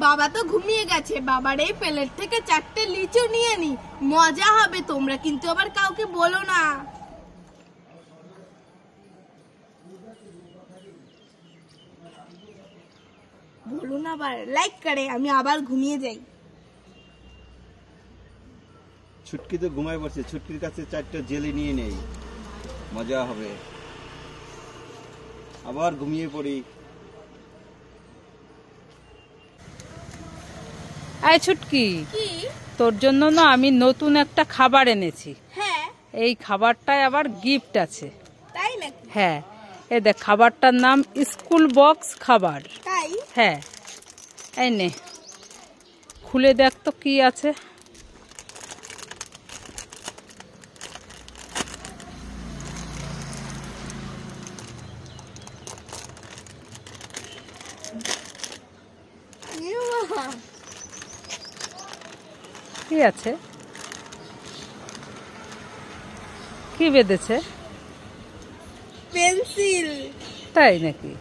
বাবা তো ঘুমিয়ে গেছে, বাবার এই প্লেট থেকে 4টে লিচু নিয়ে নি, মজা হবে। তোমরা কিন্তু আবার কাউকে বলো না। বলো না আবার, লাইক করে আমি আবার ঘুমিয়ে যাই। ছুটকি তো ঘুমায় পড়ছে, ছুটকির কাছে 4টা জেলি নিয়ে নেই, মজা হবে। আবার ঘুমিয়ে পড়ি। এই ছুটকি, কি? তোর জন্য না আমি নতুন একটা খাবার এনেছি। হ্যাঁ। এই খাবারটায় আবার গিফট আছে। তাই নাকি? হ্যাঁ, এই দেখ, খাবারটার নাম স্কুল বক্স খাবার। তাই? হ্যাঁ, এই নে, খুলে দেখ তো কি আছে। কি আছে? কি বেঁধেছে? পেন্সিল। তাই নাকি?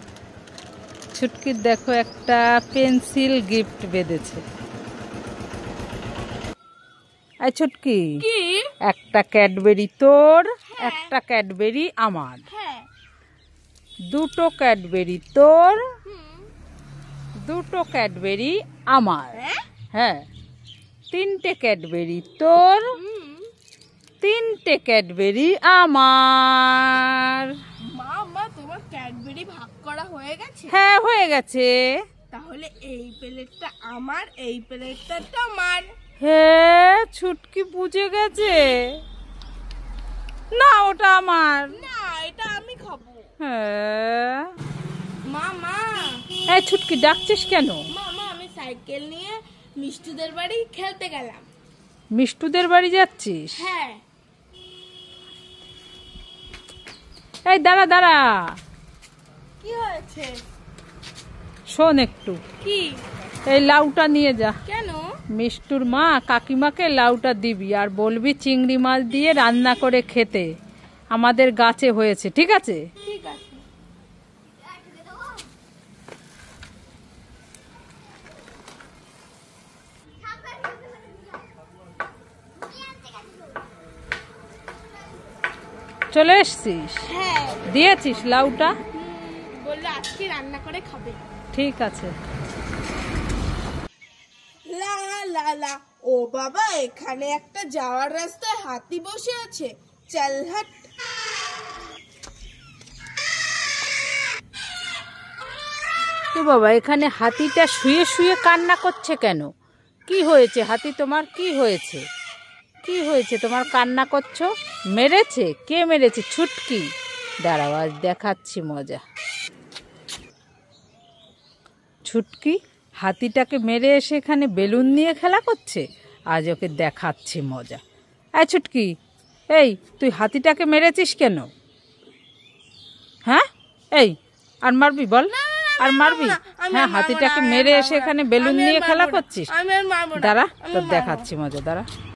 ছুটকির দেখো একটা পেন্সিল গিফট বেঁধেছে। এই ছুটকি, কি? একটা ক্যাডবেরি তোর, একটা ক্যাডবেরি আমার। হ্যাঁ। দুটো ক্যাডবেরি তোর, দুটো ক্যাডবেরি আমার। হ্যাঁ, 3টে ক্যাডবেরি তোর, 3টে ক্যাডবেরি আমার। মা, তোমার ক্যাডবেরি ভাগ করা হয়ে গেছে? হ্যাঁ, হয়ে গেছে। তাহলে এই প্লেটটা আমার, এই প্লেটটা তোমার। হ্যাঁ, ছুটকি বুঝে গেছে। না, ওটা আমার। না, এটা আমি খাবো। হ্যাঁ। মা। এই ছুটকি, ডাকছিস কেন? মা, আমি সাইকেল নিয়ে মিষ্টুদের বাড়ি খেলতে গেলাম। মিষ্টুদের বাড়ি যাচ্ছিস? হ্যাঁ। এই দাঁড়া দাঁড়া, কি হয়েছে? শোন একটু। কি? এই লাউটা নিয়ে যা। কেন? মিষ্টুর মা কাকিমাকে লাউটা দিবি, আর বলবি চিংড়ি মাছ দিয়ে রান্না করে খেতে, আমাদের গাছে হয়েছে। ঠিক আছে? ঠিক আছে। চলে এসছিস? হ্যাঁ। দিয়েছিস লাউটা? বললো আজকে রান্না করে খাবে। ঠিক আছে। লা লা লা, ও বাবা, এখানে একটা যাওয়ার রাস্তায় হাতি বসে আছে। চল হাট। তো বাবা, এখানে হাতিটা শুয়ে শুয়ে কান্না করছে কেন? কি হয়েছে হাতি তোমার? কি হয়েছে? কি হয়েছে তোমার কান্না করছো? মেরেছে? কে মেরেছে? ছুটকি? দাঁড়াও, আজ দেখাচ্ছি মজা। ছুটকি হাতিটাকে মেরে এসে এখানে বেলুন নিয়ে খেলা করছে। আজ ওকে দেখাচ্ছি মজা। এই ছুটকি, এই তুই হাতিটাকে মেরেছিস কেন? হ্যাঁ, এই আর মারবি? বল, আর মারবি? হ্যাঁ, হাতিটাকে মেরে এসে এখানে বেলুন নিয়ে খেলা করছিস। দাঁড়া, তোর দেখাচ্ছি মজা, দাঁড়া।